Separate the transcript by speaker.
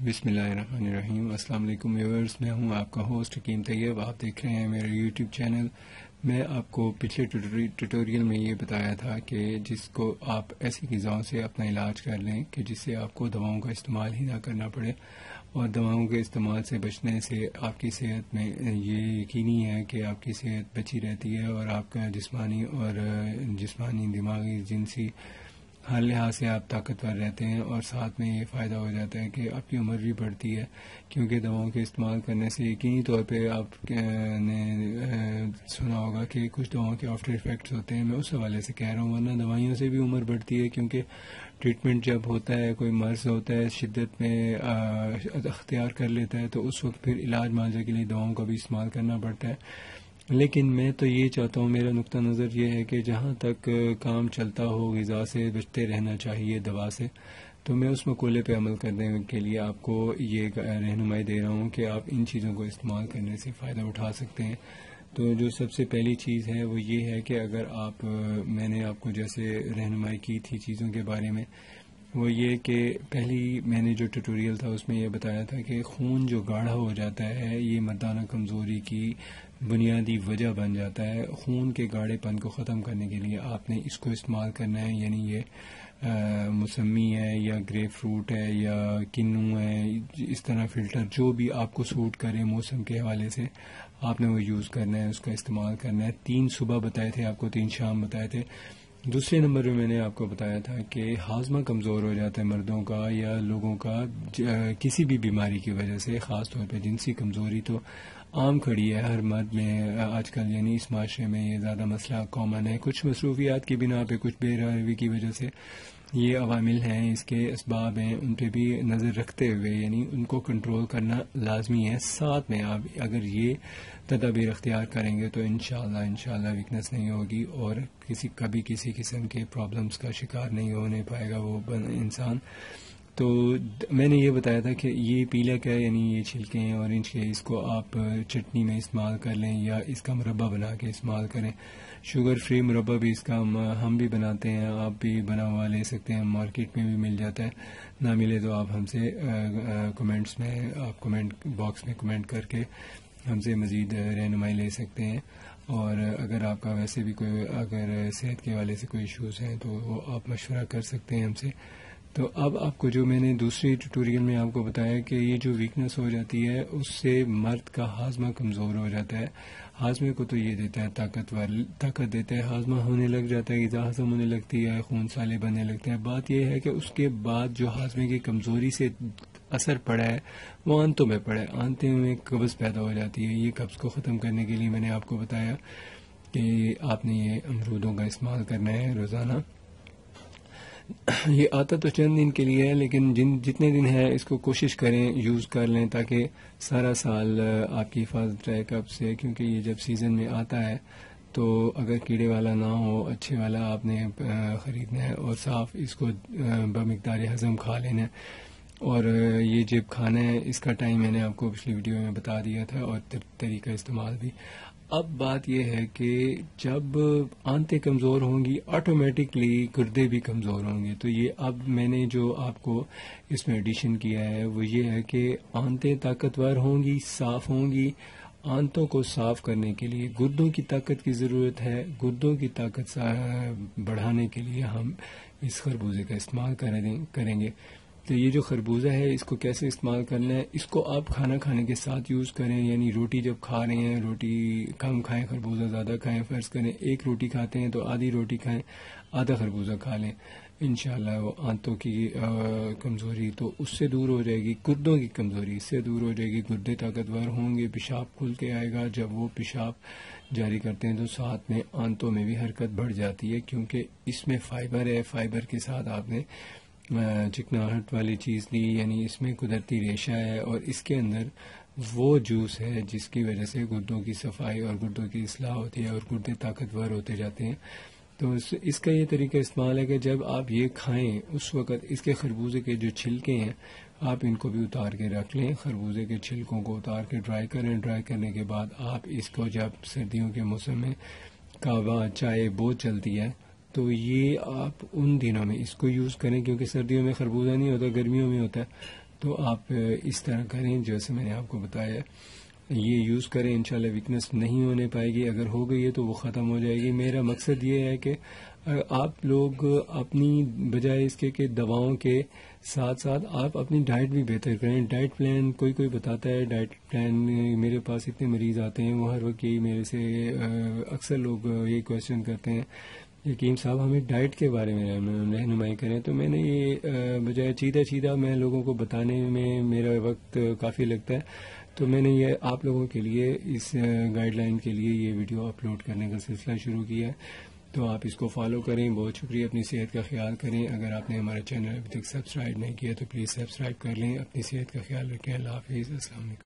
Speaker 1: بسم اللہ الرحمن الرحیم۔ السلام علیکم ویورز، میں ہوں آپ کا ہوسٹ حکیم طیب۔ آپ دیکھ رہے ہیں میرا یوٹیوب چینل۔ میں آپ کو پچھلے ٹیوٹوریل میں یہ بتایا تھا کہ جس کو آپ ایسی غذاؤں سے اپنا علاج کر لیں کہ جس سے آپ کو دواؤں کا استعمال ہی نہ کرنا پڑے، اور دواؤں کے استعمال سے بچنے سے آپ کی صحت میں یہ یقینی ہے کہ آپ کی صحت بچی رہتی ہے، اور آپ کا جسمانی دماغی جنسی ہر لحاظ سے آپ طاقتور رہتے ہیں، اور ساتھ میں یہ فائدہ ہو جاتا ہے کہ آپ کی عمر بھی بڑھتی ہے، کیونکہ دواؤں کے استعمال کرنے سے یقینی طور پہ آپ نے سنا ہوگا کہ کچھ دواؤں کے آفٹر ایفیکٹس ہوتے ہیں۔ میں اس حوالے سے کہہ رہا ہوں، ورنہ دوائیوں سے بھی عمر بڑھتی ہے، کیونکہ ٹریٹمنٹ جب ہوتا ہے، کوئی مرض ہوتا ہے، شدت میں اختیار کر لیتا ہے، تو اس وقت پھر علاج معالجے کے لیے دواؤں کا بھی استعمال کرنا پڑتا ہے۔ لیکن میں تو یہ چاہتا ہوں، میرا نقطہ نظر یہ ہے کہ جہاں تک کام چلتا ہو غذا سے بچتے رہنا چاہیے دوا سے، تو میں اس مقولے پہ عمل کرنے کے لیے آپ کو یہ رہنمائی دے رہا ہوں کہ آپ ان چیزوں کو استعمال کرنے سے فائدہ اٹھا سکتے ہیں۔ تو جو سب سے پہلی چیز ہے وہ یہ ہے کہ اگر میں نے آپ کو جیسے رہنمائی کی تھی چیزوں کے بارے میں، وہ یہ کہ پہلی میں نے جو ٹیوٹوریل تھا اس میں یہ بتایا تھا کہ خون جو گاڑھا ہو جاتا ہے یہ مردانہ کمزوری کی بنیادی وجہ بن جاتا ہے۔ خون کے گاڑھے پن کو ختم کرنے کے لیے آپ نے اس کو استعمال کرنا ہے، یعنی یہ موسمی ہے یا گریپ فروٹ ہے یا کنو ہے، اس طرح فلٹر جو بھی آپ کو سوٹ کرے موسم کے حوالے سے آپ نے وہ یوز کرنا ہے، اس کا استعمال کرنا ہے۔ 3 صبح بتائے تھے آپ کو، 3 شام بتائے تھے۔ دوسرے نمبر پہ میں نے آپ کو بتایا تھا کہ ہاضمہ کمزور ہو جاتا ہے مردوں کا یا لوگوں کا کسی بھی بیماری کی وجہ سے، خاص طور پہ جنسی کمزوری تو عام کھڑی ہے ہر مرد میں آج کل، یعنی اس معاشرے میں یہ زیادہ مسئلہ کامن ہے۔ کچھ مصروفیات کی بنا پہ، کچھ بے روی کی وجہ سے یہ عوامل ہیں، اس کے اسباب ہیں، ان پہ بھی نظر رکھتے ہوئے یعنی ان کو کنٹرول کرنا لازمی ہے۔ ساتھ میں آپ اگر یہ تدابیر اختیار کریں گے تو انشاءاللہ ویکنس نہیں ہوگی، اور کبھی کسی قسم کے پرابلمز کا شکار نہیں ہونے پائے گا وہ انسان۔ تو میں نے یہ بتایا تھا کہ یہ پیلک ہے، یعنی یہ چھلکے ہیں اورنج کے، اس کو آپ چٹنی میں استعمال کر لیں یا اس کا مربع بنا کے استعمال کریں۔ شوگر فری مربع بھی اس کا ہم بھی بناتے ہیں، آپ بھی بنا ہوا لے سکتے ہیں، مارکیٹ میں بھی مل جاتا ہے۔ نہ ملے تو آپ ہم سے کمنٹس میں، آپ کمنٹ باکس میں کمنٹ کر کے ہم سے مزید رہنمائی لے سکتے ہیں۔ اور اگر آپ کا ویسے بھی کوئی اگر صحت کے حوالے سے کوئی ایشوز ہیں تو وہ آپ مشورہ کر سکتے ہیں ہم سے۔ تو اب آپ کو جو میں نے دوسری ٹیوٹوریل میں آپ کو بتایا کہ یہ جو ویکنس ہو جاتی ہے اس سے مرد کا ہاضمہ کمزور ہو جاتا ہے۔ ہاضمے کو تو یہ دیتا ہے طاقت دیتا ہے، ہاضمہ ہونے لگ جاتا ہے، غذا ہضم ہونے لگتی ہے، خون سالے بننے لگتے ہیں۔ بات یہ ہے کہ اس کے بعد جو ہاضمے کی کمزوری سے اثر پڑا ہے وہ آنتوں میں پڑا ہے، آنتوں میں قبض پیدا ہو جاتی ہے۔ یہ قبض کو ختم کرنے کے لیے میں نے آپ کو بتایا کہ آپ نے یہ امرودوں کا استعمال کرنا ہے روزانہ۔ یہ آتا تو چند دن کے لیے ہے، لیکن جتنے دن ہے اس کو کوشش کریں یوز کر لیں، تاکہ سارا سال آپ کی حفاظت رہے قبض سے، کیونکہ یہ جب سیزن میں آتا ہے تو اگر کیڑے والا نہ ہو، اچھے والا آپ نے خریدنا ہے اور صاف اس کو بمقدار ہضم کھا لینا ہے۔ اور یہ جب کھانا ہے اس کا ٹائم میں نے آپ کو پچھلی ویڈیو میں بتا دیا تھا، اور طریقہ استعمال بھی۔ اب بات یہ ہے کہ جب آنتیں کمزور ہوں گی آٹومیٹکلی گردے بھی کمزور ہوں گے۔ تو یہ اب میں نے جو آپ کو اس میں ایڈیشن کیا ہے وہ یہ ہے کہ آنتیں طاقتور ہوں گی، صاف ہوں گی۔ آنتوں کو صاف کرنے کے لیے گردوں کی طاقت کی ضرورت ہے۔ گردوں کی طاقت بڑھانے کے لیے ہم اس خربوزے کا استعمال کریں گے۔ تو یہ جو خربوزہ ہے اس کو کیسے استعمال کرنا ہے، اس کو آپ کھانا کھانے کے ساتھ یوز کریں، یعنی روٹی جب کھا رہے ہیں، روٹی کم کھائیں، خربوزہ زیادہ کھائیں۔ فرض کریں ایک روٹی کھاتے ہیں تو آدھی روٹی کھائیں، آدھا خربوزہ کھا لیں، انشاءاللہ وہ آنتوں کی کمزوری تو اس سے دور ہو جائے گی، گردوں کی کمزوری اس سے دور ہو جائے گی، گردے طاقتور ہوں گے، پیشاب کھل کے آئے گا۔ جب وہ پیشاب جاری کرتے ہیں تو ساتھ میں آنتوں میں بھی حرکت بڑھ جاتی ہے، کیونکہ اس میں فائبر ہے۔ فائبر کے ساتھ آپ نے چکناہٹ والی چیز دی، یعنی اس میں قدرتی ریشہ ہے، اور اس کے اندر وہ جوس ہے جس کی وجہ سے گردوں کی صفائی اور گردوں کی اصلاح ہوتی ہے اور گردے طاقتور ہوتے جاتے ہیں۔ تو اس کا یہ طریقہ استعمال ہے کہ جب آپ یہ کھائیں اس وقت اس کے خربوزے کے جو چھلکے ہیں آپ ان کو بھی اتار کے رکھ لیں، خربوزے کے چھلکوں کو اتار کے ڈرائی کریں۔ ڈرائی کرنے کے بعد آپ اس کو جب سردیوں کے موسم میں کہوہ چائے بہت چلتی ہے تو یہ آپ ان دنوں میں اس کو یوز کریں، کیونکہ سردیوں میں خربوزہ نہیں ہوتا، گرمیوں میں ہوتا ہے۔ تو آپ اس طرح کریں جیسے میں نے آپ کو بتایا، یہ یوز کریں، انشاءاللہ ویکنس نہیں ہونے پائے گی، اگر ہو گئی ہے تو وہ ختم ہو جائے گی۔ میرا مقصد یہ ہے کہ آپ لوگ اپنی بجائے اس کے کہ دواؤں کے ساتھ ساتھ آپ اپنی ڈائٹ بھی بہتر کریں۔ ڈائٹ پلان کوئی بتاتا ہے، ڈائٹ پلان میرے پاس اتنے مریض آتے ہیں، وہ ہر وقت یہی میرے سے اکثر لوگ یہ کویشچن کرتے ہیں، حکیم صاحب ہمیں ڈائٹ کے بارے میں رہنمائی کریں۔ تو میں نے یہ بجائے چیدہ میں لوگوں کو بتانے میں میرا وقت کافی لگتا ہے، تو میں نے یہ آپ لوگوں کے لیے اس گائیڈ لائن کے لیے یہ ویڈیو اپلوڈ کرنے کا سلسلہ شروع کیا ہے، تو آپ اس کو فالو کریں۔ بہت شکریہ، اپنی صحت کا خیال کریں۔ اگر آپ نے ہمارا چینل ابھی تک سبسکرائب نہیں کیا تو پلیز سبسکرائب کر لیں۔ اپنی صحت کا خیال رکھیں۔ اللہ حافظ، السلام علیکم۔